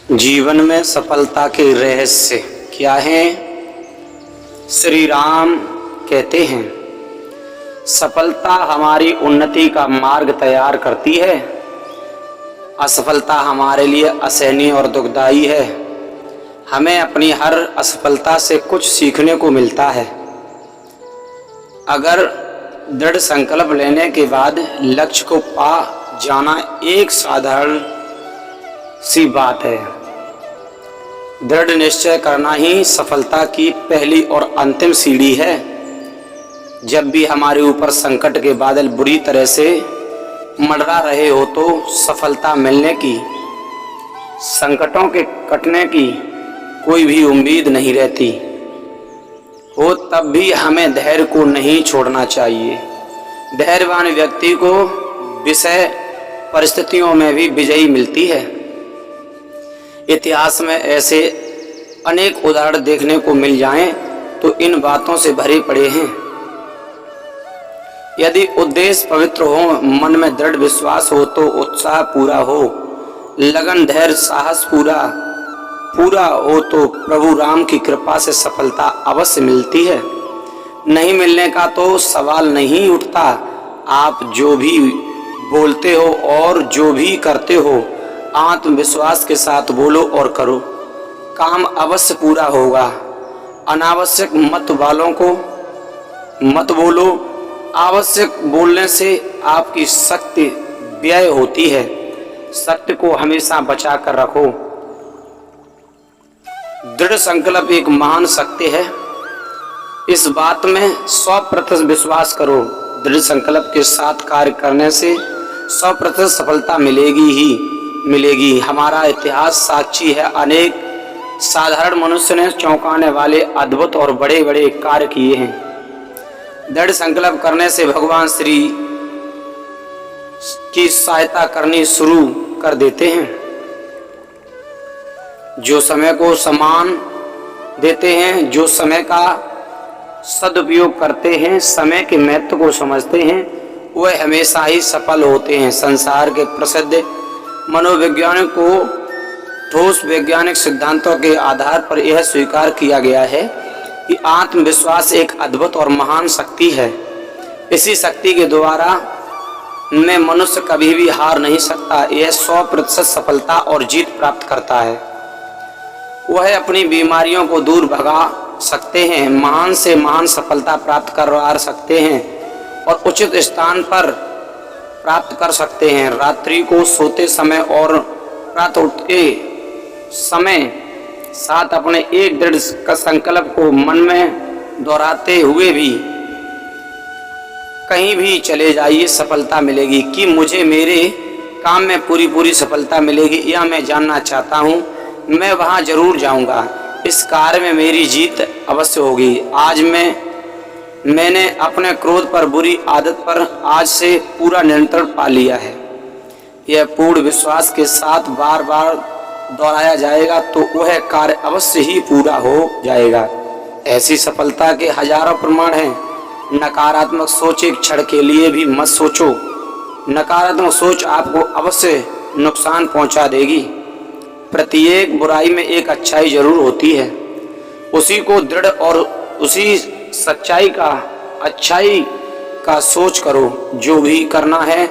जीवन में सफलता के रहस्य क्या हैं? श्री राम कहते हैं, सफलता हमारी उन्नति का मार्ग तैयार करती है, असफलता हमारे लिए असहनीय और दुखदाई है। हमें अपनी हर असफलता से कुछ सीखने को मिलता है। अगर दृढ़ संकल्प लेने के बाद लक्ष्य को पा जाना एक साधारण सी बात है। दृढ़ निश्चय करना ही सफलता की पहली और अंतिम सीढ़ी है। जब भी हमारे ऊपर संकट के बादल बुरी तरह से मंडरा रहे हो तो सफलता मिलने की, संकटों के कटने की कोई भी उम्मीद नहीं रहती हो, तब भी हमें धैर्य को नहीं छोड़ना चाहिए। धैर्यवान व्यक्ति को विषय परिस्थितियों में भी विजयी मिलती है। इतिहास में ऐसे अनेक उदाहरण देखने को मिल जाएं तो इन बातों से भरे पड़े हैं। यदि उद्देश्य पवित्र हो, मन में दृढ़ विश्वास हो तो उत्साह पूरा हो, लगन धैर्य साहस पूरा हो तो प्रभु राम की कृपा से सफलता अवश्य मिलती है। नहीं मिलने का तो सवाल नहीं उठता। आप जो भी बोलते हो और जो भी करते हो आत्मविश्वास के साथ बोलो और करो, काम अवश्य पूरा होगा। अनावश्यक मत बोलो। आवश्यक बोलने से आपकी शक्ति व्यय होती है। सत्य को हमेशा बचा कर रखो। दृढ़ संकल्प एक महान शक्ति है, इस बात में 100% विश्वास करो। दृढ़ संकल्प के साथ कार्य करने से 100% सफलता मिलेगी ही मिलेगी। हमारा इतिहास साक्षी है, अनेक साधारण मनुष्य ने चौंकाने वाले अद्भुत और बड़े बड़े कार्य किए हैं। दृढ़ संकल्प करने से भगवान श्री की सहायता करनी शुरू कर देते हैं। जो समय को सम्मान देते हैं, जो समय का सदुपयोग करते हैं, समय के महत्व को समझते हैं, वह हमेशा ही सफल होते हैं। संसार के प्रसिद्ध मनोवैज्ञानिक को ठोस वैज्ञानिक सिद्धांतों के आधार पर यह स्वीकार किया गया है कि आत्मविश्वास एक अद्भुत और महान शक्ति है। इसी शक्ति के द्वारा में मनुष्य कभी भी हार नहीं सकता। यह 100% सफलता और जीत प्राप्त करता है। वह अपनी बीमारियों को दूर भगा सकते हैं, महान से महान सफलता प्राप्त करवा सकते हैं और उचित स्थान पर प्राप्त कर सकते हैं। रात्रि को सोते समय और प्रातः उठते समय साथ अपने एक दृढ़ संकल्प को मन में दोहराते हुए भी कहीं भी चले जाइए, सफलता मिलेगी। कि मुझे मेरे काम में पूरी सफलता मिलेगी यह मैं जानना चाहता हूँ, मैं वहाँ जरूर जाऊँगा, इस कार्य में मेरी जीत अवश्य होगी। आज मैंने अपने क्रोध पर, बुरी आदत पर आज से पूरा नियंत्रण पा लिया है। यह पूर्ण विश्वास के साथ बार बार दोहराया जाएगा तो वह कार्य अवश्य ही पूरा हो जाएगा। ऐसी सफलता के हजारों प्रमाण हैं। नकारात्मक सोच एक क्षण के लिए भी मत सोचो। नकारात्मक सोच आपको अवश्य नुकसान पहुंचा देगी। प्रत्येक बुराई में एक अच्छाई जरूर होती है। उसी को दृढ़ और उसी अच्छाई का सोच करो। जो भी करना है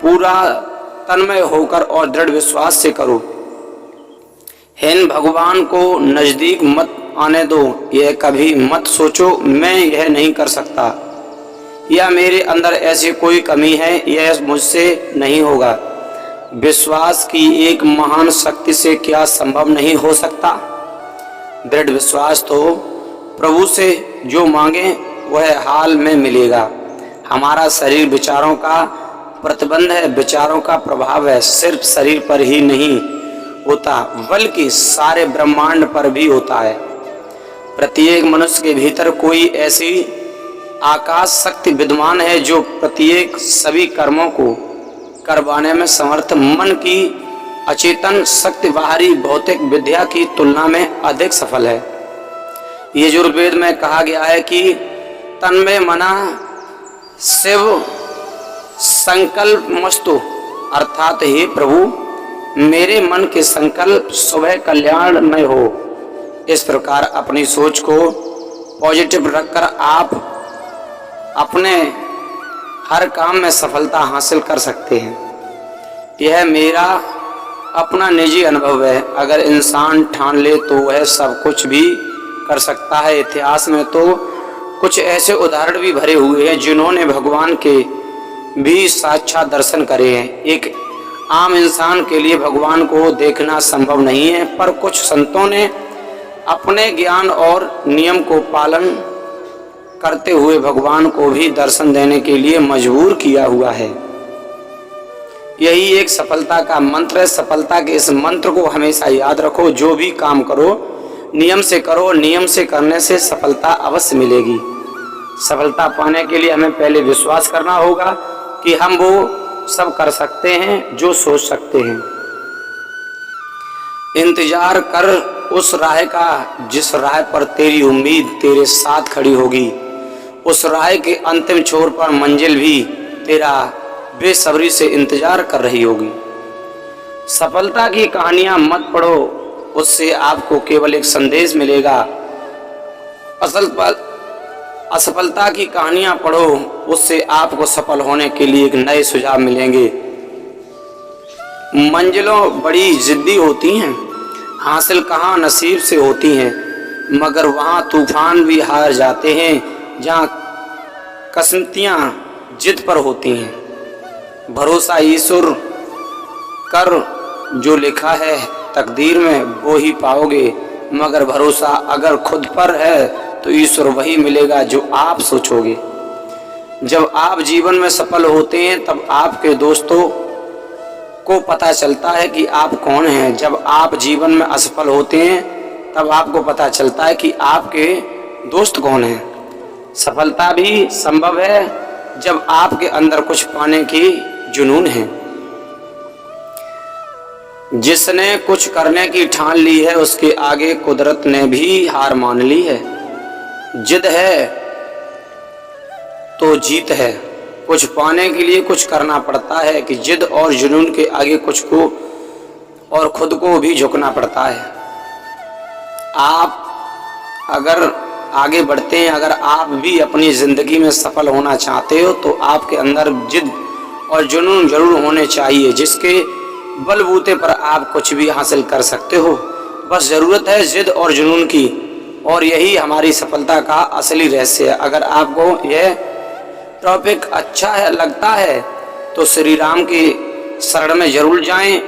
पूरा तन्मय होकर और दृढ़ विश्वास से करो। हीन भगवान को नजदीक मत आने दो। यह कभी मत सोचो मैं यह नहीं कर सकता या मेरे अंदर ऐसी कोई कमी है, यह मुझसे नहीं होगा। विश्वास की एक महान शक्ति से क्या संभव नहीं हो सकता। दृढ़ विश्वास तो प्रभु से जो मांगे वह हाल में मिलेगा। हमारा शरीर विचारों का प्रतिबंध है, विचारों का प्रभाव है। सिर्फ शरीर पर ही नहीं होता बल्कि सारे ब्रह्मांड पर भी होता है। प्रत्येक मनुष्य के भीतर कोई ऐसी आकाश शक्ति विद्यमान है जो प्रत्येक सभी कर्मों को करवाने में समर्थ। मन की अचेतन शक्ति बाहरी भौतिक विद्या की तुलना में अधिक सफल है। यजुर्वेद में कहा गया है कि तन्मे मना शिव संकल्प मस्तु, अर्थात हे प्रभु मेरे मन के संकल्प सुबह कल्याणमय हो। इस प्रकार अपनी सोच को पॉजिटिव रखकर आप अपने हर काम में सफलता हासिल कर सकते हैं। यह मेरा अपना निजी अनुभव है। अगर इंसान ठान ले तो वह सब कुछ भी कर सकता है। इतिहास में तो कुछ ऐसे उदाहरण भी भरे हुए हैं जिन्होंने भगवान के भी साक्षात दर्शन करे हैं। एक आम इंसान के लिए भगवान को देखना संभव नहीं है, पर कुछ संतों ने अपने ज्ञान और नियम को पालन करते हुए भगवान को भी दर्शन देने के लिए मजबूर किया हुआ है। यही एक सफलता का मंत्र है। सफलता के इस मंत्र को हमेशा याद रखो। जो भी काम करो नियम से करो, नियम से करने से सफलता अवश्य मिलेगी। सफलता पाने के लिए हमें पहले विश्वास करना होगा कि हम वो सब कर सकते हैं जो सोच सकते हैं। इंतजार कर उस राह का जिस राह पर तेरी उम्मीद तेरे साथ खड़ी होगी। उस राह के अंतिम छोर पर मंजिल भी तेरा बेसब्री से इंतजार कर रही होगी। सफलता की कहानियां मत पढ़ो, उससे आपको केवल एक संदेश मिलेगा। असफलता की कहानियां पढ़ो, उससे आपको सफल होने के लिए एक नए सुझाव मिलेंगे। मंजिलों बड़ी जिद्दी होती हैं, हासिल कहाँ नसीब से होती हैं, मगर वहाँ तूफान भी हार जाते हैं जहाँ कसमतियाँ जिद पर होती हैं। भरोसा ईश्वर कर, जो लिखा है तकदीर में वो ही पाओगे, मगर भरोसा अगर खुद पर है तो ईश्वर वही मिलेगा जो आप सोचोगे। जब आप जीवन में सफल होते हैं तब आपके दोस्तों को पता चलता है कि आप कौन हैं। जब आप जीवन में असफल होते हैं तब आपको पता चलता है कि आपके दोस्त कौन हैं। सफलता भी संभव है जब आपके अंदर कुछ पाने की जुनून है। जिसने कुछ करने की ठान ली है उसके आगे कुदरत ने भी हार मान ली है। जिद है तो जीत है। कुछ पाने के लिए कुछ करना पड़ता है कि जिद और जुनून के आगे कुछ को और खुद को भी झुकना पड़ता है। आप अगर आगे बढ़ते हैं, अगर आप भी अपनी ज़िंदगी में सफल होना चाहते हो तो आपके अंदर जिद और जुनून जरूर होने चाहिए, जिसके बलबूते पर आप कुछ भी हासिल कर सकते हो। बस ज़रूरत है जिद और जुनून की, और यही हमारी सफलता का असली रहस्य है। अगर आपको यह टॉपिक अच्छा है लगता है तो श्री राम के शरण में जरूर जाएं